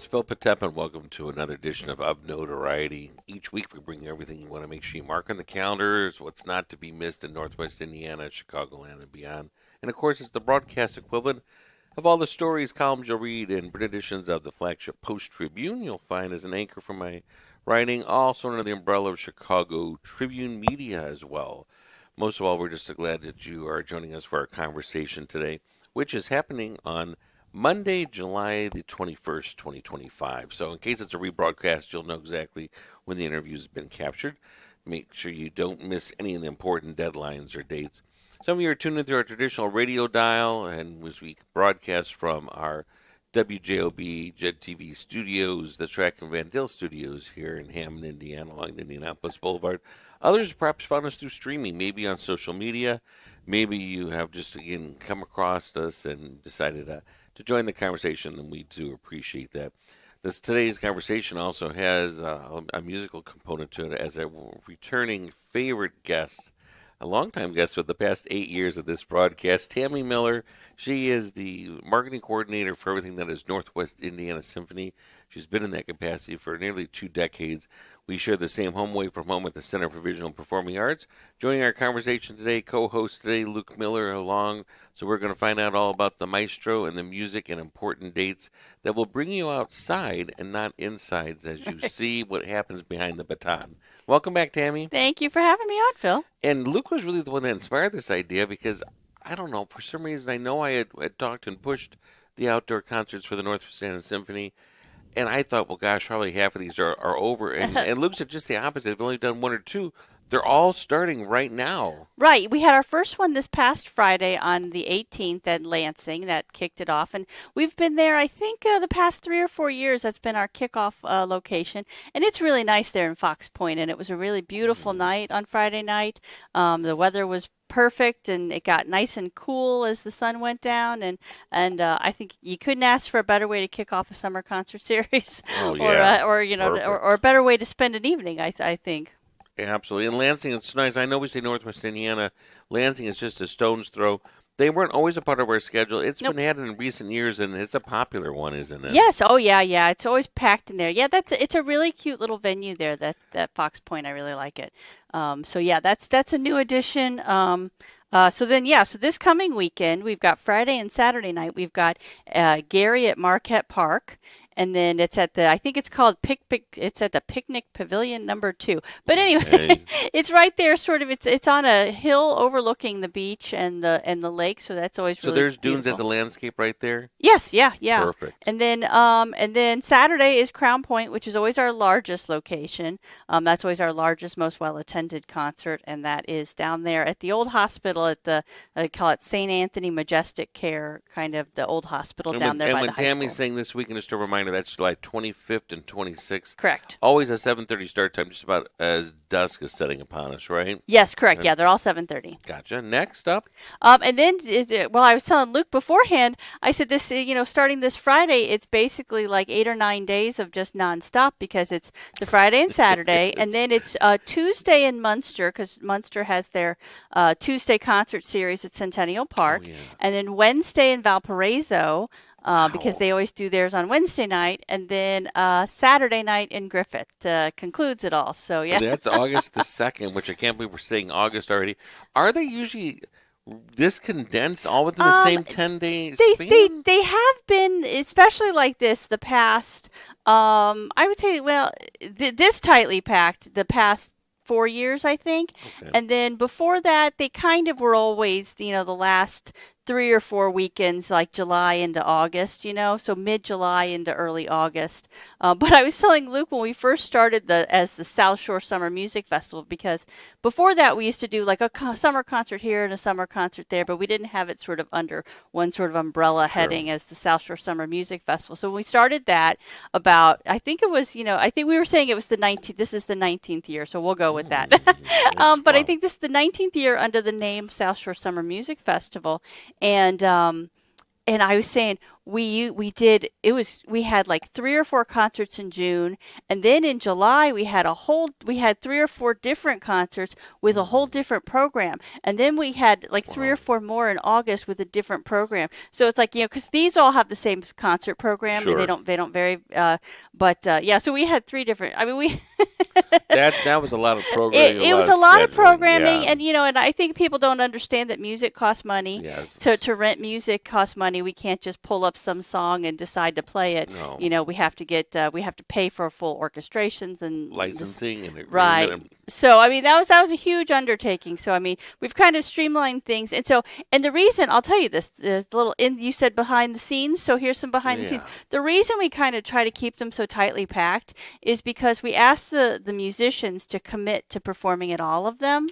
is Phil Potempa, and welcome to another edition of Notoriety. Each week we bring you everything you want to make sure you mark on the calendars, what's not to be missed in Northwest Indiana, Chicagoland, and beyond. And of course, it's the broadcast equivalent of all the stories, columns you'll read in print editions of the flagship Post-Tribune you'll find as an anchor for my writing, also under the umbrella of Chicago Tribune Media as well. Most of all, we're just so glad that you are joining us for our conversation today, which is happening on Monday, July the 21st, 2025. So in case it's a rebroadcast, you'll know exactly when the interview has been captured. Make sure you don't miss any of the important deadlines or dates. Some of you are tuned into our traditional radio dial, and as we broadcast from our WJOB Jet TV studios, the Track and Van Dill studios here in Hammond, Indiana, along Indianapolis Boulevard. Others perhaps found us through streaming, maybe on social media. Maybe you have just, again, come across us and decided to join the conversation, and we do appreciate that. Today's conversation also has a musical component to it as a returning favorite guest, a longtime guest for the past 8 years of this broadcast, Tammy Miller. She is the marketing coordinator for everything that is Northwest Indiana Symphony. She's been in that capacity for nearly 2 decades. We share the same home away from home at the Center for Visual and Performing Arts. Joining our conversation today, co-host today, Luke Miller along. So we're going to find out all about the maestro and the music and important dates that will bring you outside and not inside as you see what happens behind the baton. Welcome back, Tammy. Thank you for having me on, Phil. And Luke was really the one that inspired this idea because, I don't know, for some reason I know I had talked and pushed the outdoor concerts for the Northwest Indiana Symphony. And I thought, well, gosh, probably half of these are over. And Luke said just the opposite. They've only done 1 or 2. They're all starting right now. Right. We had our first one this past Friday on the 18th at Lansing. That kicked it off. And we've been there, I think, the past 3 or 4 years. That's been our kickoff location. And it's really nice there in Fox Point. And it was a really beautiful night on Friday night. The weather was perfect, and it got nice and cool as the sun went down, and I think you couldn't ask for a better way to kick off a summer concert series, oh, yeah. or a better way to spend an evening. I think. Absolutely, and Lansing, it's nice. I know we say Northwest Indiana. Lansing is just a stone's throw. They weren't always a part of our schedule. It's been added in recent years, and it's a popular one, isn't it? Yes. Oh, yeah. It's always packed in there. Yeah, it's a really cute little venue there. That Fox Point, I really like it. So yeah, that's a new addition. So this coming weekend we've got Friday and Saturday night. We've got Gary at Marquette Park. And then it's at I think it's called it's at the Picnic Pavilion #2. But anyway, it's right there, sort of. It's on a hill overlooking the beach and the lake, so that's always really there's beautiful. dunes as a landscape right there. Yes, yeah. Perfect. And then Saturday is Crown Point, which is always our largest location. That's always our largest, most well attended concert, and that is down there at the old hospital at I call it St. Anthony Majestic Care, kind of the old hospital down there by the high school. And when Tammy's saying this weekend, just a reminder, that's July 25th and 26th. Correct. Always a 7:30 start time, just about as dusk is setting upon us, right? Yes, correct. Yeah, they're all 7:30. Gotcha. Next up. And then, I was telling Luke beforehand, I said this, starting this Friday, it's basically like 8 or 9 days of just nonstop because it's the Friday and Saturday, and then it's Tuesday in Munster because Munster has their Tuesday concert series at Centennial Park, and then Wednesday in Valparaiso. Because they always do theirs on Wednesday night, and then Saturday night in Griffith concludes it all. So, yeah. That's August the 2nd, which I can't believe we're saying August already. Are they usually this condensed all within the same 10-day span? They have been, especially like this, the past, I would say, this tightly packed the past 4 years, I think. Okay. And then before that, they kind of were always, the last 3 or 4 weekends, like July into August, so mid-July into early August. But I was telling Luke when we first started as the South Shore Summer Music Festival, because before that we used to do like a summer concert here and a summer concert there, but we didn't have it sort of under one sort of umbrella heading as the South Shore Summer Music Festival. So when we started that about, I think it was, I think we were saying it was the 19th, this is the 19th year, so we'll go with that. But I think this is the 19th year under the name South Shore Summer Music Festival. And I was saying, we had like 3 or 4 concerts in June, and then in July we had 3 or 4 different concerts with a whole different program, and then we had like 3 or 4 more in August with a different program. So it's like, because these all have the same concert program, and Sure. they don't vary. Yeah, so we had 3 different. I mean, we That was a lot of programming. it was a lot of scheduling, programming, yeah. and I think people don't understand that music costs money. Yes. To rent music costs money. We can't just pull up some song and decide to play it. No. We have to we have to pay for full orchestrations and Licensing and right. agreement. So I mean that was a huge undertaking. So I mean we've kind of streamlined things, and the reason I'll tell you this, the little you said behind the scenes. So here's some behind the scenes. The reason we kind of try to keep them so tightly packed is because we ask the musicians to commit to performing at all of them.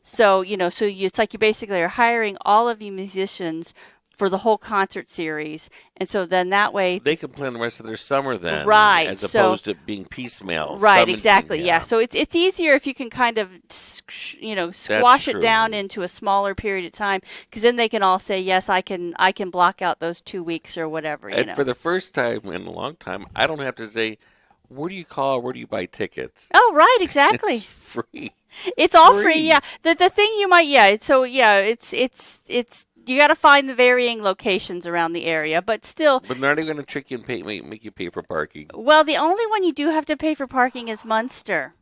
So it's like you basically are hiring all of you musicians for the whole concert series, and so then that way they can plan the rest of their summer then, right? As opposed to being piecemeal, right? Exactly, yeah. So it's easier if you can kind of squash it down into a smaller period of time, because then they can all say yes, I can block out those 2 weeks or whatever. And for the first time in a long time, I don't have to say, where do you call, where do you buy tickets? Oh, right, exactly. It's free. It's all free, yeah. The thing you might, so yeah, it's you got to find the varying locations around the area, but still. But they're not even going to trick you and make you pay for parking. Well, the only one you do have to pay for parking is Munster.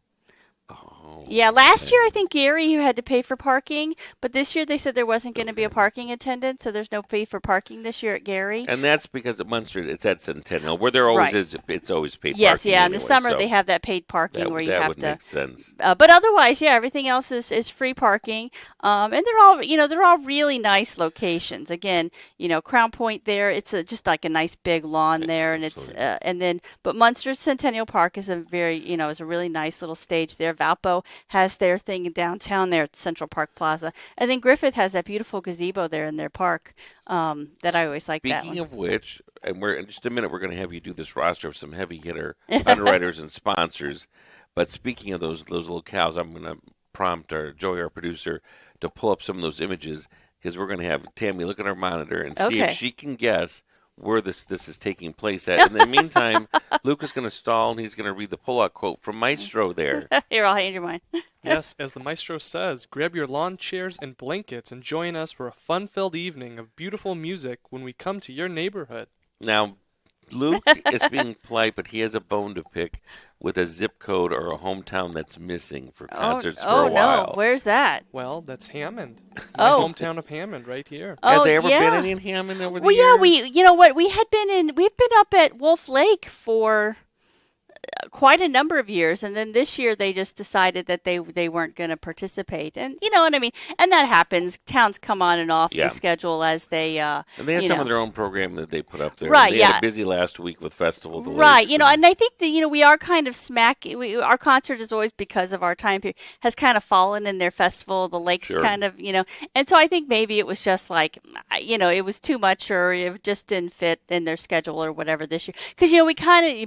Oh, yeah, last year I think Gary you had to pay for parking, but this year they said there wasn't going to be a parking attendant, so there's no fee for parking this year at Gary. And that's because at Munster it's at Centennial, where there always is. It's always paid parking. Yes, yeah. Anyway, in the summer they have that paid parking where you have to. That would make sense. But otherwise, yeah, everything else is free parking, and they're all really nice locations. Again, Crown Point there, it's just like a nice big lawn there, and but Munster Centennial Park is a very is a really nice little stage there. Valpo has their thing in downtown there at Central Park Plaza. And then Griffith has that beautiful gazebo there in their park that I always like that one. Speaking of which, and in just a minute, we're going to have you do this roster of some heavy hitter underwriters and sponsors. But speaking of those locales, I'm going to prompt Joey, our producer, to pull up some of those images, because we're going to have Tammy look at our monitor and see if she can guess where this is taking place at. In the meantime, Luke is going to stall, and he's going to read the pullout quote from Maestro there. Here, I'll hand you mine. Yes, as the maestro says, grab your lawn chairs and blankets and join us for a fun-filled evening of beautiful music when we come to your neighborhood. Now, Luke is being polite, but he has a bone to pick with a zip code or a hometown that's missing for concerts for a while. No, where's that? Well, that's Hammond. My hometown of Hammond, right here. Have they ever been in Hammond over the years? Well, yeah, you know what? We've been up at Wolf Lake for quite a number of years, and then this year they just decided that they weren't going to participate, and you know what I mean. And that happens. Towns come on and off the schedule as they. And they have some of their own program that they put up there. Right. They had a busy last week with Festival of the Right. Lakes, And I think that we are kind of our concert is always, because of our time period, has kind of fallen in their Festival of the Lakes kind of and so I think maybe it was just like it was too much, or it just didn't fit in their schedule or whatever this year, because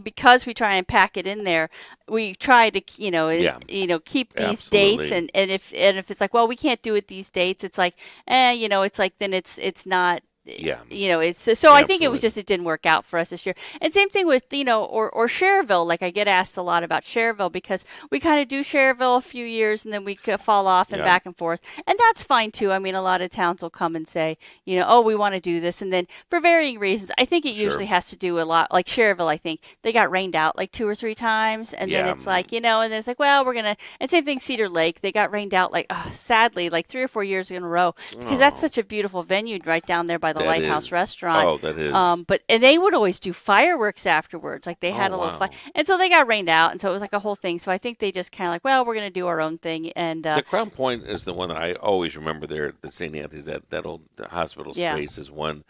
because we try and pack it in there, we try to keep these dates, and if it's like, well, we can't do it these dates, it's like it's like then it's not. It's so I think it was just, it didn't work out for us this year. And same thing with or Cherville. Like I get asked a lot about Cherville, because we kind of do Cherville a few years and then we fall off and back and forth, and that's fine too. I mean, a lot of towns will come and say, oh, we want to do this, and then for varying reasons, I think it usually has to do a lot. Like Cherville, I think they got rained out like 2 or 3 times, and then it's like and then it's like, well, we're gonna. And same thing, Cedar Lake, they got rained out like sadly like 3 or 4 years in a row, because that's such a beautiful venue right down there by the Lighthouse Restaurant. Oh, that is. And they would always do fireworks afterwards. Like they had a little fire, and so they got rained out, and so it was like a whole thing. So I think they just kind of like, well, we're going to do our own thing. And the Crown Point is the one that I always remember there at the St. Anthony's. That old hospital space is one.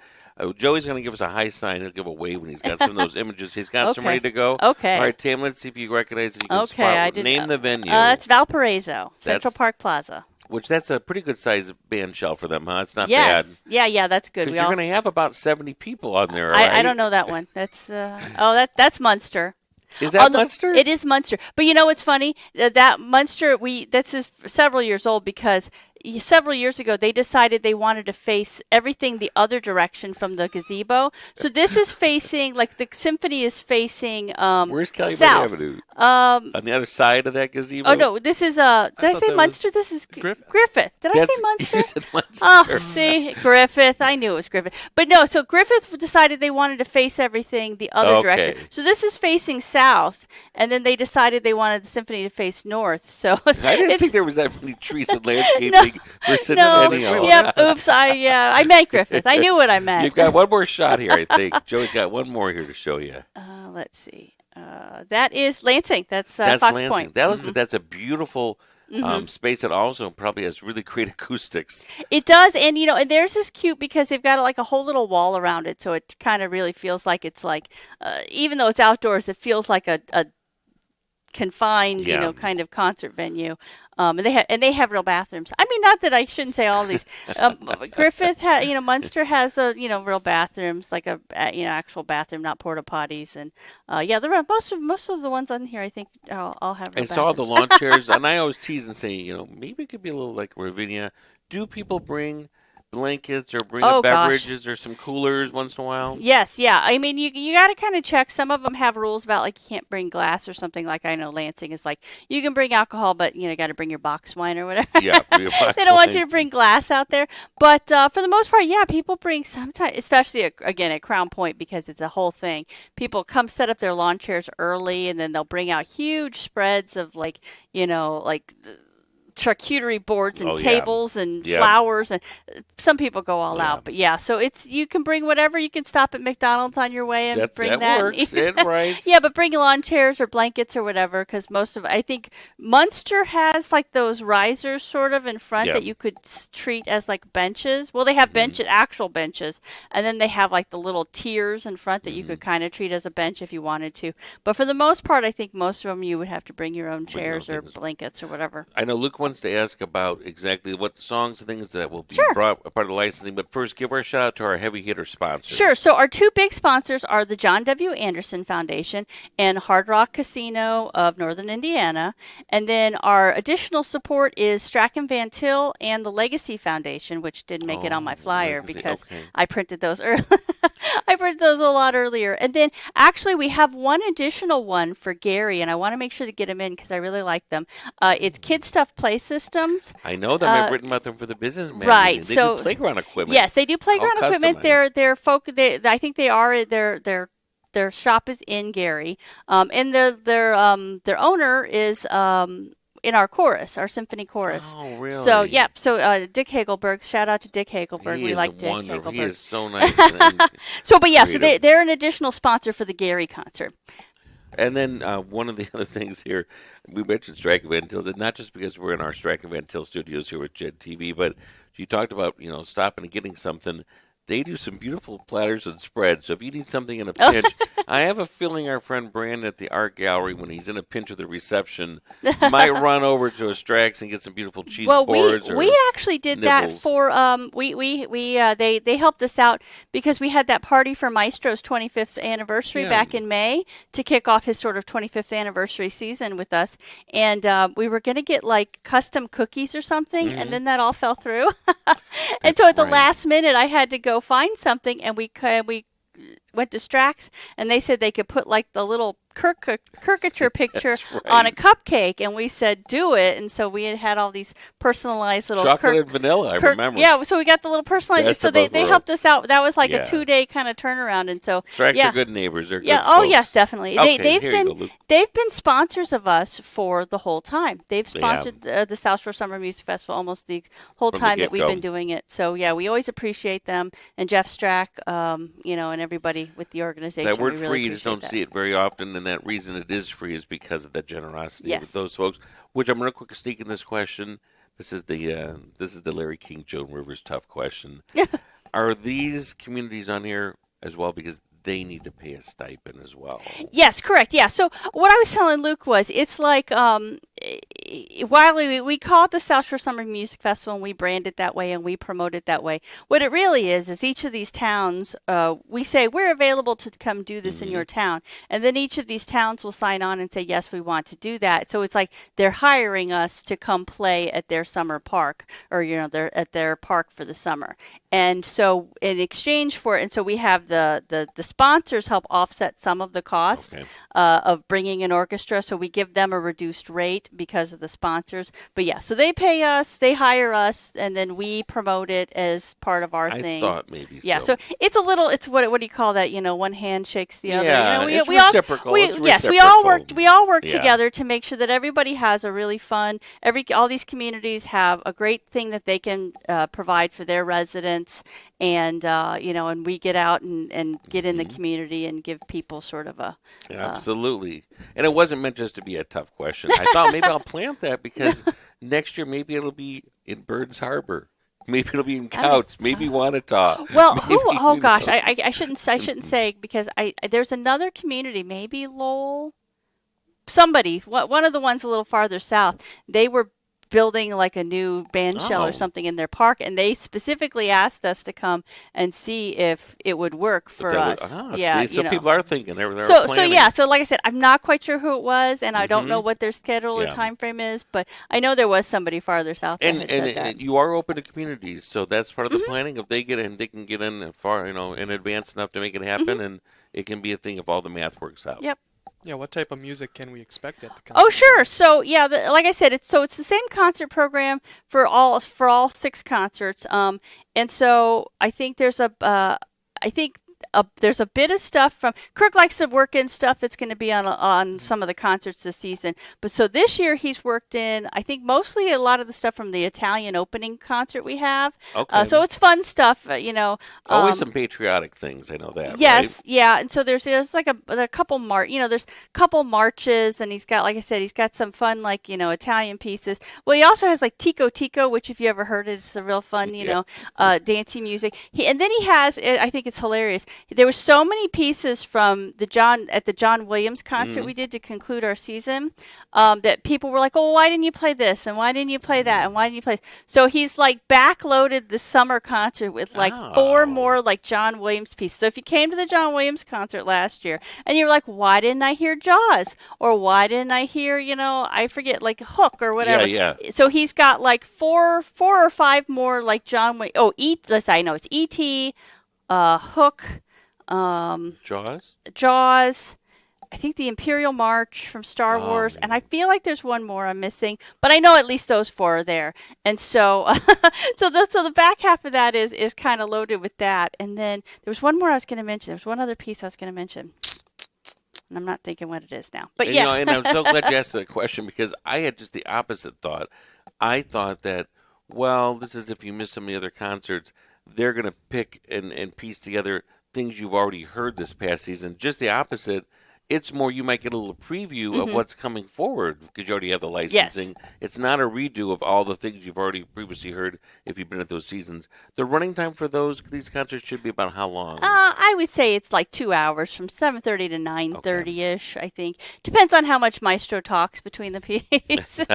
Joey's going to give us a high sign. He'll give a wave when he's got some of those images. He's got some ready to go. Okay. All right, Tam, let's see if you recognize it. You can spot. Name the venue. That's Valparaiso, Central Park Plaza. Which that's a pretty good size band shell for them, huh? It's not bad. Yeah, that's good. Because you're going to have about 70 people on there, right? I don't know that one. That's that's Munster. Is that Munster? It is Munster. But what's funny? That Munster, this is several years old, because several years ago, they decided they wanted to face everything the other direction from the gazebo. So this is facing, like the symphony is facing Where's Calumet south. Avenue? Um, On the other side of that gazebo? oh no, this is did I thought say that Munster? was This is Griffith. Griffith. Did I That's, say Munster? You said Munster. Oh, see, Griffith. I knew it was Griffith. But no, so Griffith decided they wanted to face everything the other direction. Okay. So this is facing south, and then they decided they wanted the symphony to face north. So I didn't think there was that many trees and landscaping for no, Centennial. yep, oops, I meant Griffith. I knew what I meant. You've got one more shot here, I think. Joey's got one more here to show you. Let's see. That is Lansing. That's That's Fox Lansing. Point. That looks like that's a beautiful space that also probably has really great acoustics. It does, and and theirs is cute because they've got like a whole little wall around it, so it kind of really feels like it's like, even though it's outdoors, it feels like a confined, Yeah. kind of concert venue. And they have real bathrooms. I mean, not that I shouldn't say all these. Griffith, Munster has real bathrooms, like a actual bathroom, not porta potties, and the most of the ones on here, I think, all have. I Real saw the bathrooms. lawn chairs, and I always tease and say, maybe it could be a little like Ravinia. Do people bring blankets or bring Oh, up gosh. beverages or some coolers once in a while? Yes, yeah. I mean, you got to kind of check. Some of them have rules about like you can't bring glass or something. Like I know Lansing is like you can bring alcohol, but you got to bring your box wine or whatever. Yeah, They don't want you to bring glass out there. But for the most part, yeah, people bring sometimes, especially again at Crown Point because it's a whole thing. People come set up their lawn chairs early, and then they'll bring out huge spreads of like charcuterie boards and Oh, yeah. tables and Yep. flowers, and some people go all Yeah. out. But yeah, so you can bring whatever. You can stop at McDonald's on your way and bring that. works. It writes. Yeah, but bring lawn chairs or blankets or whatever, because I think Munster has like those risers sort of in front Yep. that you could treat as like benches. Well, they have actual benches, and then they have like the little tiers in front that you could kind of treat as a bench if you wanted to. But for the most part, I think most of them you would have to bring your own Bring your own chairs or things. blankets or whatever. I know Luke wants to ask about exactly what songs and things that will be Sure. brought a part of the licensing, but first give our shout out to our heavy hitter sponsors. Sure. So our two big sponsors are the John W. Anderson Foundation and Hard Rock Casino of Northern Indiana. And then our additional support is Strachan Van Til and the Legacy Foundation, which didn't make it on my flyer Legacy, because okay. I printed those early. I printed those a lot earlier. And then actually we have one additional one for Gary, and I want to make sure to get him in because I really like them. It's Kid Stuff Play Systems. I know them. I've written about them for the business magazine. Right, They so- do playground equipment. Yes, they do playground All equipment. customized. I think they are their shop is in Gary, and their owner is in our chorus, our symphony chorus. Oh, really? So yeah, so Dick Hagelberg, shout out to Dick Hagelberg. He We is like Dick wonderful. Hagelberg. He is so nice. and So, but yeah, so creative. they're an additional sponsor for the Gary concert. And then one of the other things here, we mentioned Strachan Van Til, not just because we're in our Strachan Van Til studios here with Jed TV, but you talked about, stopping and getting something. They do some beautiful platters and spreads. So if you need something in a pinch, I have a feeling our friend Brandon at the art gallery, when he's in a pinch with the reception, might run over to a Strax and get some beautiful cheese boards. we actually did nibbles. that for they helped us out because we had that party for Maestro's 25th anniversary Yeah. back in May to kick off his sort of 25th anniversary season with us, and we were gonna get like custom cookies or something, and then that all fell through, and so at the right. last minute I had to go find something, and we went to Strax, and they said they could put like the little caricature picture That's right. on a cupcake, and we said do it, and so we had all these personalized little Chocolate and vanilla, I remember. Yeah, so we got the little personalized. Best So of they both worlds. helped us out. That was like Yeah. a 2-day kind of turnaround, and so Strax yeah. are good neighbors. They're Yeah. good Oh, folks. yes, definitely. Okay, They've here you go, been Luke. they've been sponsors of us for the whole time. They've They sponsored the South Shore Summer Music Festival almost the whole From the time that we've get-go. been doing it. So yeah, we always appreciate them, and Jeff Strack, and everybody with the organization. That word we really free, you just don't appreciate see it very often, and that reason it is free is because of that generosity Yes. with those folks. Which I'm going to quick sneak in this question. This is the Larry King, Joan Rivers tough question. Are these communities on here as well because they need to pay a stipend as well? Yes, correct. Yeah. So what I was telling Luke was, it's like while we call it the South Shore Summer Music Festival and we brand it that way and we promote it that way, what it really is each of these towns, we say we're available to come do this in your town. And then each of these towns will sign on and say, yes, we want to do that. So it's like they're hiring us to come play at their summer park, or, they're at their park for the summer. And so in exchange for it, and so we have the sponsors help offset some of the cost of bringing an orchestra. So we give them a reduced rate because of the sponsors. But yeah, so they pay us, they hire us, and then we promote it as part of our thing. I thought maybe yeah, so. So it's what do you call that? One hand shakes the other. Yeah, We it's reciprocal. reciprocal. Yes, we all work together to make sure that everybody has a really fun. All these communities have a great thing that they can provide for their residents, and and we get out and get in the community and give people sort of a absolutely. And it wasn't meant just to be a tough question. I thought maybe I'll plant that because next year maybe it'll be in Burns Harbor. Maybe it'll be in Couch. Maybe Wanata. Well, oh gosh, I shouldn't say because there's another community, maybe Lowell, somebody, one of the ones a little farther south. They were building like a new band shell or something in their park, and they specifically asked us to come and see if it would work for us. So people are thinking they're planning. So like I said, I'm not quite sure who it was, and I don't know what their schedule or time frame is, but I know there was somebody farther south. And you are open to communities, so that's part of the planning. If they get in, they can get in far, in advance enough to make it happen, and it can be a thing if all the math works out. Yep. Yeah, what type of music can we expect at the concert? Oh, sure. So, like I said, it's the same concert program for all 6 concerts. And so I think there's there's a bit of stuff from Kirk likes to work in stuff that's going to be on some of the concerts this season. But so this year he's worked in, I think, mostly a lot of the stuff from the Italian opening concert we have. Okay. So it's fun stuff, Always some patriotic things. I know that. Yes, right? yeah. And so there's like a couple there's couple marches, and he's got, like I said, he's got some fun Italian pieces. Well, he also has like Tico Tico, which if you ever heard it, it's a real fun dancey music. And then he has, I think it's hilarious. There were so many pieces from the John Williams concert we did to conclude our season that people were like, "Oh, why didn't you play this? And why didn't you play that? And why didn't you play?" So he's like backloaded the summer concert with like 4 more like John Williams pieces. So if you came to the John Williams concert last year and you were like, "Why didn't I hear Jaws? Or why didn't I hear I forget like Hook or whatever?" Yeah. So he's got like four or five more like John Williams. Oh, I know it's E.T., Hook. Jaws, I think the Imperial March from Star Wars, and I feel like there's one more I'm missing, but I know at least those 4 are there. And so, so the back half of that is kind of loaded with that. And then there was one more I was going to mention. There was one other piece I was going to mention, and I'm not thinking what it is now. But yeah, and I'm so glad you asked that question because I had just the opposite thought. I thought that, well, this is if you miss some of the other concerts, they're going to pick and piece together things you've already heard this past season. Just the opposite. It's more you might get a little preview of what's coming forward because you already have the licensing. Yes. It's not a redo of all the things you've already previously heard if you've been at those seasons. The running time for these concerts should be about how long? I would say it's like 2 hours from 7:30 to 9:30-ish, I think. Depends on how much Maestro talks between the pieces.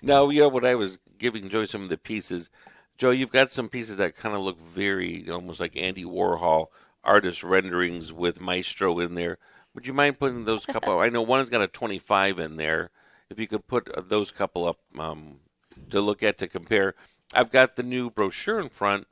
Now, when I was giving Joey some of the pieces, Joe, you've got some pieces that kind of look very almost like Andy Warhol artist renderings with Maestro in there. Would you mind putting those couple? I know one has got a 25 in there. If you could put those couple up to look at to compare. I've got the new brochure in front,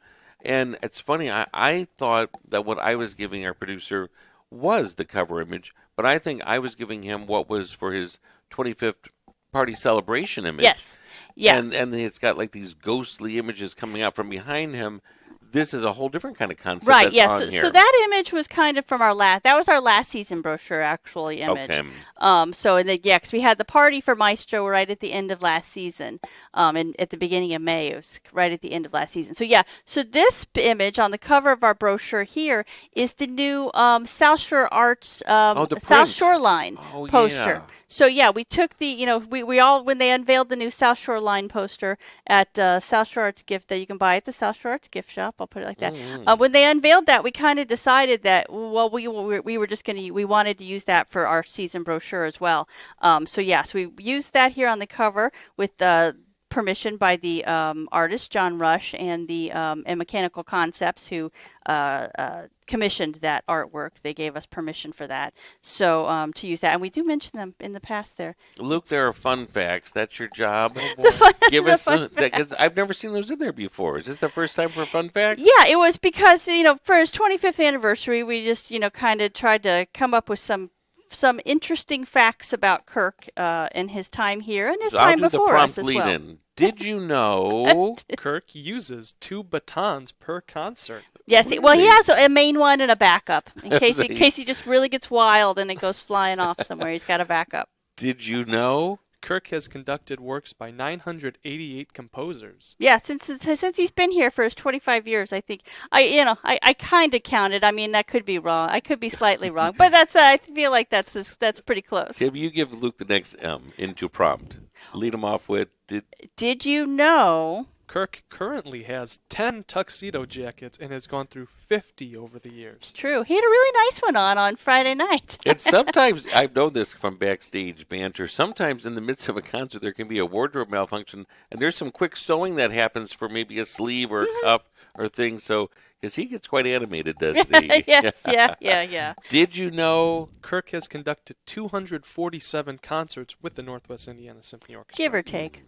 and it's funny. I thought that what I was giving our producer was the cover image, but I think I was giving him what was for his 25th party celebration image. Yes. Yeah. And it's got like these ghostly images coming out from behind him. This is a whole different kind of concept. Right, yes. On here. So that image was kind of from that was our last season brochure, actually, image. Okay. Because we had the party for Maestro right at the end of last season, and at the beginning of May. It was right at the end of last season. So this image on the cover of our brochure here is the new South Shore Arts South Shoreline poster. Yeah. So we took the, we all, when they unveiled the new South Shoreline poster at South Shore Arts Gift that you can buy at the South Shore Arts Gift Shop, I'll put it like that. When they unveiled that, we kind of decided that, well, we were just we wanted to use that for our season brochure as well. So yes, we used that here on the cover with permission by the artist John Rush and the and Mechanical Concepts, who commissioned that artwork. They gave us permission for that, so to use that, and we do mention them in the past. There, Luke, there are fun facts. That's your job. Give the us fun some, because I've never seen those in there before. Is this the first time for fun facts? Yeah, it was because for his 25th anniversary, we just kind of tried to come up with some interesting facts about Kirk and his time here and his So time I'll do before the prompt us as lead well. in. Did you know? Kirk uses 2 batons per concert. Yes, well, he has a main one and a backup in case Nice. he just really gets wild and it goes flying off somewhere. He's got a backup. Did you know? Kirk has conducted works by 988 composers. Yeah, since he's been here for his 25 years, I think I kind of counted. I mean, that could be wrong. I could be slightly wrong, but I feel like that's pretty close. Tim, you give Luke the next into prompt. Lead him off with Did you know? Kirk currently has 10 tuxedo jackets and has gone through 50 over the years. It's true. He had a really nice one on Friday night. And sometimes, I've known this from backstage banter, sometimes in the midst of a concert there can be a wardrobe malfunction, and there's some quick sewing that happens for maybe a sleeve or a cuff or thing, so, because he gets quite animated, doesn't he? Yes, yeah. Did you know? Kirk has conducted 247 concerts with the Northwest Indiana Symphony Orchestra. Give or take.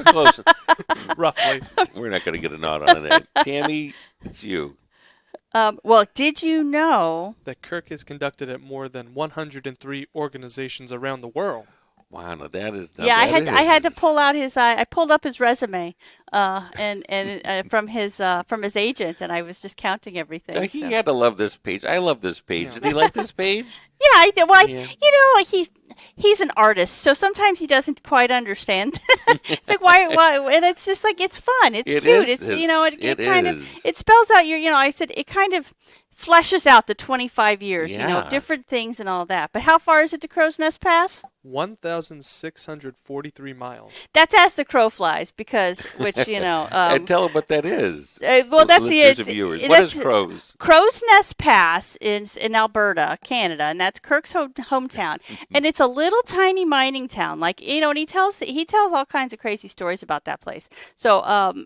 Close. Roughly. We're not going to get a nod on that. Tammy, it's you. Well, did you know? That Kirk has conducted at more than 103 organizations around the world. Wow, now that is... Yeah, I had to pull out his. I pulled up his resume, and from his agent, and I was just counting everything. He so. had to love this page. I love this page. Yeah. Did he like this page? Yeah, I did. Well, Yeah. he's an artist, so sometimes he doesn't quite understand. It's like why, and it's just like it's fun. It's It cute. is. It kind is. of it spells out your. I said it kind of fleshes out the 25 years. Yeah. Different things and all that. But how far is it to Crow's Nest Pass? 1,643 miles. That's as the crow flies, because And tell him what that is. well, that's Listeners the and viewers. What is that's- Crows? Crow's Nest Pass is in Alberta, Canada, and that's Kirk's hometown. And it's a little tiny mining town, and he tells all kinds of crazy stories about that place. So,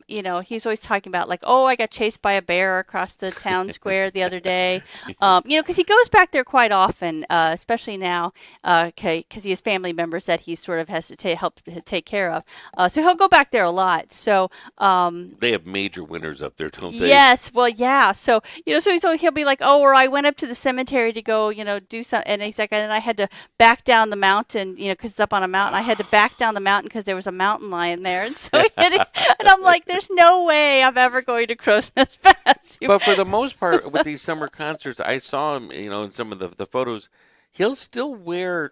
he's always talking about like, oh, I got chased by a bear across the town square the other day. Because he goes back there quite often, especially now, because he has family members that he sort of has to help take care of. So he'll go back there a lot. So, They have major winners up there, don't they? yes, well, yeah. So so he'll be like, oh, or I went up to the cemetery to go, do something, and he's like, and I had to back down the mountain, because it's up on a mountain. I had to back down the mountain because there was a mountain lion there, and so and I'm like, there's no way I'm ever going to Crow's Nest Pass. But for the most part, with these summer concerts, I saw him, in some of the photos, he'll still wear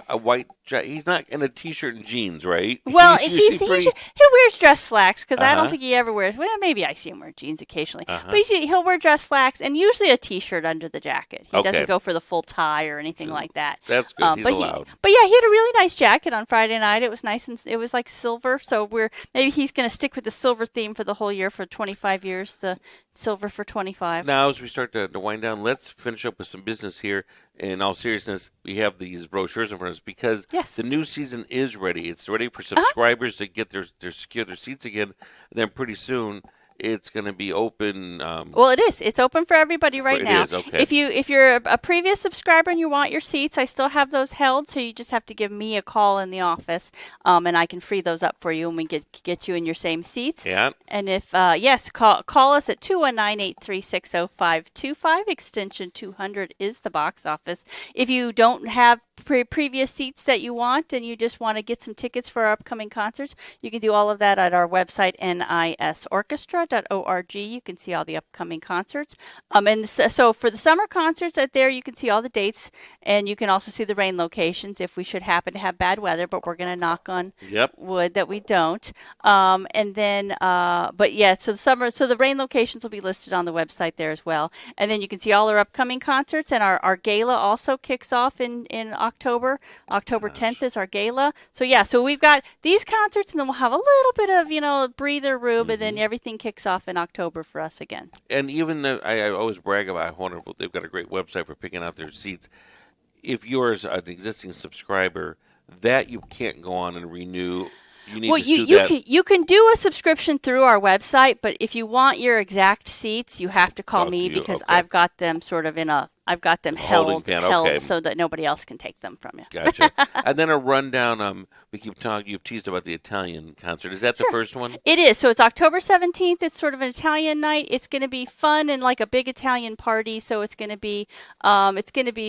a white jacket. He's not in a t-shirt and jeans, right? Well, usually pretty... he wears dress slacks, because I don't Uh-huh. think he ever wears. Well, maybe I see him wear jeans occasionally, Uh-huh. but he'll wear dress slacks and usually a t-shirt under the jacket. He Okay. doesn't go for the full tie or anything So like that. That's good. He's but allowed. But yeah, he had a really nice jacket on Friday night. It was nice, and it was like silver. So maybe he's going to stick with the silver theme for the whole year for 25 years. The silver for 25. Now, as we start to wind down, let's finish up with some business here. In all seriousness, we have these brochures in front of us because Yes. the new season is ready. It's ready for subscribers to get their secure their seats again. And then pretty soon, it's going to be open. Well, it is. It's open for everybody right it now. is, okay. If you're a previous subscriber and you want your seats, I still have those held. So you just have to give me a call in the office, and I can free those up for you, and we get you in your same seats. Yeah. And if call us at 219-836-0525. Extension 200 is the box office. If you don't have previous seats that you want and you just want to get some tickets for our upcoming concerts, you can do all of that at our website, nisorchestra.org. You can see all the upcoming concerts. And so for the summer concerts there, you can see all the dates, and you can also see the rain locations if we should happen to have bad weather, but we're going to knock on Yep. wood that we don't. And then, but yeah, so the rain locations will be listed on the website there as well. And then you can see all our upcoming concerts, and our gala also kicks off in October. October 10th is our gala. So yeah, so we've got these concerts, and then we'll have a little bit of breather room, and then everything kicks off in October for us again. And even though I always brag about how wonderful they've got a great website for picking out their seats. If you're an existing subscriber, that you can't go on and renew. You need to do that. You can do a subscription through our website, but if you want your exact seats, you have to call me because I've got them sort of I've got them held so that nobody else can take them from you. Gotcha. And then a rundown. We keep talking. You've teased about the Italian concert. Is that the first one? It is. So it's October 17th. It's sort of an Italian night. It's going to be fun and like a big Italian party. So it's going to be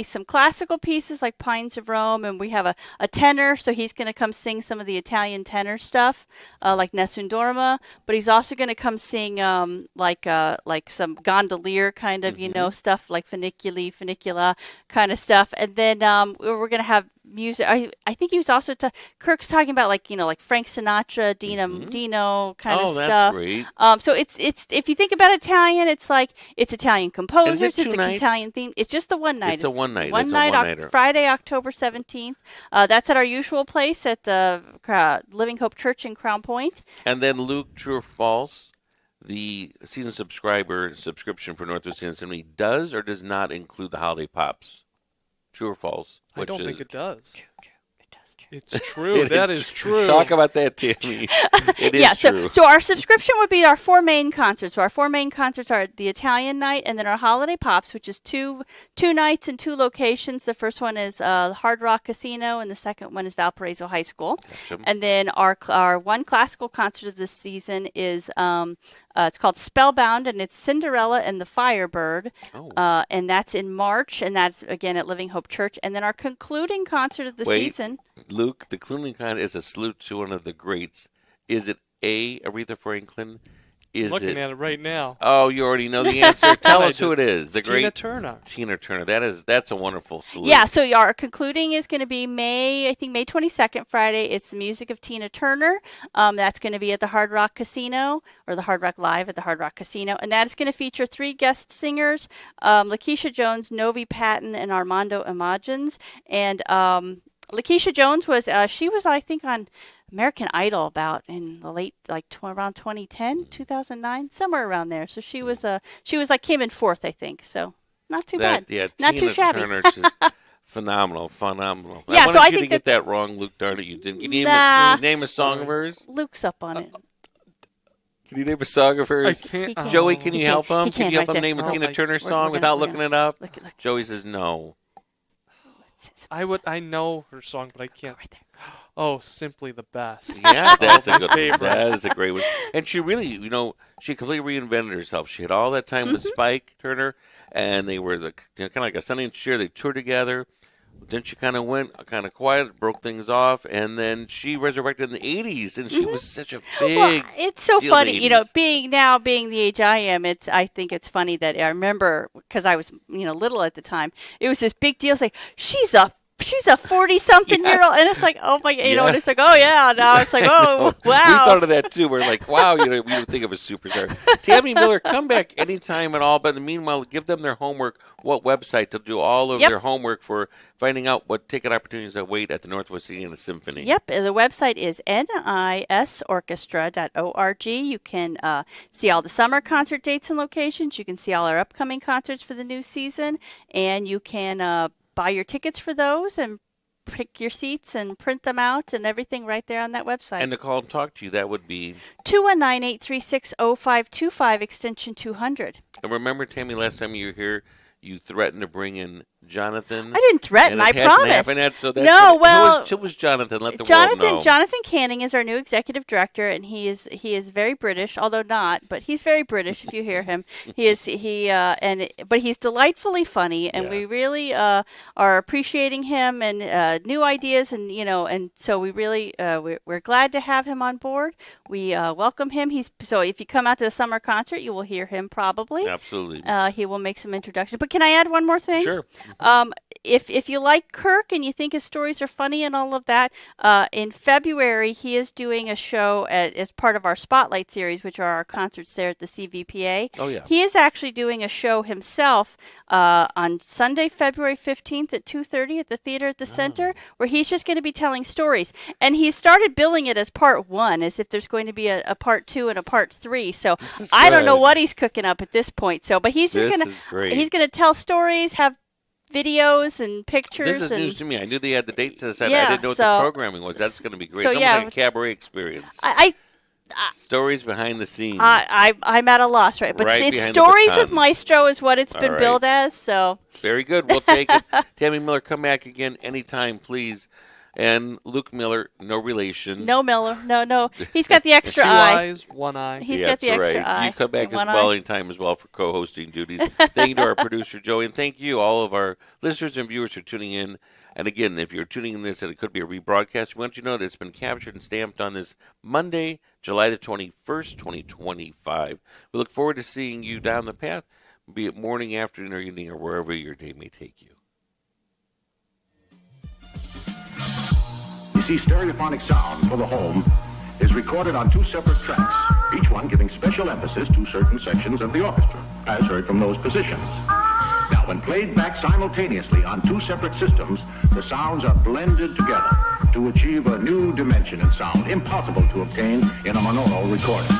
some classical pieces like Pines of Rome, and we have a tenor. So he's going to come sing some of the Italian tenor stuff, like Nessun Dorma. But he's also going to come sing like some gondolier kind of stuff like Funicula kind of stuff. And then we're going to have music. I think he was also Kirk's talking about like Frank Sinatra, Dino kind of stuff. Great. So it's if you think about Italian, it's Italian composers. It's an Italian theme. It's just the one night. It's a one night. One night. Friday, October 17th. That's at our usual place at the Living Hope Church in Crown Point. And then Luke, true or false? The season subscription for Northwest Indiana Symphony does or does not include the holiday pops? True or false? I don't think it does. It It's true. That is true. Talk about that, Tammy. It is true. So our subscription would be our four main concerts. So our four main concerts are the Italian night and then our holiday pops, which is two nights and two locations. The first one is Hard Rock Casino, and the second one is Valparaiso High School. Gotcha. And then our one classical concert of this season is it's called Spellbound, and it's Cinderella and the Firebird. Oh. And that's in March, and that's again at Living Hope Church. And then our concluding concert of the season. Luke, the concluding concert is a salute to one of the greats. Is it A, Aretha Franklin? Looking at it right now. Oh, you already know the answer. Tell us who it is. The it's great Tina Turner. Tina Turner. That's a wonderful salute. Yeah, so our concluding is going to be May 22nd, Friday. It's the music of Tina Turner. That's going to be at the Hard Rock Casino, or the Hard Rock Live at the Hard Rock Casino. And that is going to feature three guest singers, Lakeisha Jones, Novi Patton, and Armando Imagines. And Lakeisha Jones was, I think, on American Idol about in the late, around 2010, 2009, somewhere around there. So she was came in fourth, I think. So not too bad. Yeah, not Tina too shabby. Turner just phenomenal. Yeah, I wanted you to get that wrong, Luke. Darn it, you didn't. Can you name a song of hers? Luke's up on it. Can you name a song of hers? I can't. Joey, can you help him? Can you help him name a Oh, Tina Turner song we're without gonna- looking it up? Look. Joey says no. I know her song, but I can't. Right there. Oh, Simply the Best. Yeah, that's a good one. Favorite. That is a great one. And she really, she completely reinvented herself. She had all that time with Spike Turner, and they were kind of like a Sonny and Cher. They toured together. Then she kind of went kind of quiet, broke things off, and then she resurrected in the 80s, and she was such a big Well, it's so deal funny, in the 80s. being the age I am. I think it's funny that I remember because I was little at the time. It was this big deal. It's like she's a 40-something year old, and it's like, oh my, and it's like, oh yeah, now it's like, oh wow. We thought of that too. We're like, wow, we would think of a superstar. Tammy Miller, come back anytime at all. But in the meanwhile, give them their homework. What website to do all of their homework for finding out what ticket opportunities await at the Northwest Indiana Symphony. Yep, the website is nisorchestra.org. You can see all the summer concert dates and locations. You can see all our upcoming concerts for the new season, and you can buy your tickets for those and pick your seats and print them out and everything right there on that website. And to call and talk to you, that would be 219-836-0525, extension 200. And remember, Tammy, last time you were here, you threatened to bring in Jonathan. I didn't threaten. I promised. No, who was Jonathan? Let the world know. Jonathan Canning is our new executive director, and he is very British, although not, but he's very British. If you hear him, but he's delightfully funny, and we really are appreciating him and new ideas, and so we really we're glad to have him on board. We welcome him. So if you come out to the summer concert, you will hear him probably. Absolutely. He will make some introductions. But can I add one more thing? Sure. If you like Kirk and you think his stories are funny and all of that, in February he is doing a show as part of our Spotlight series, which are our concerts there at the CVPA. Oh, yeah. He is actually doing a show himself on Sunday, February 15th at 2:30 at the Theater at the Center, where he's just going to be telling stories. And he started billing it as part 1, as if there's going to be a part 2 and a part 3. So I don't know what he's cooking up at this point. So, but he's just he's going to tell stories, have videos and pictures. This is news to me. I knew they had the dates to the Yeah, I didn't know what the programming was. That's going to be great. so, It's yeah, almost like a cabaret experience. Stories behind the scenes. I'm at a loss, right? But Right it's behind the Stories baton. with Maestro is what it's been All right. billed as. So Very good. We'll take it. Tammy Miller, come back again anytime, please. And Luke Miller, no relation. no Miller, no. He's got the extra 2 eye. eyes, 1 eye. He's Yeah, got the that's extra right. eye. You come back and as one well eye. anytime as well for co-hosting duties. Thank you to our producer, Joey, and thank you, all of our listeners and viewers, for tuning in. And again, if you're tuning in this and it could be a rebroadcast, we want you to know that it's been captured and stamped on this Monday, July the 21st, 2025. We look forward to seeing you down the path, be it morning, afternoon, or evening, or wherever your day may take you. You see, stereophonic sound for the home is recorded on 2 separate tracks, each one giving special emphasis to certain sections of the orchestra, as heard from those positions. Now, when played back simultaneously on 2 separate systems, the sounds are blended together to achieve a new dimension in sound impossible to obtain in a monaural recording.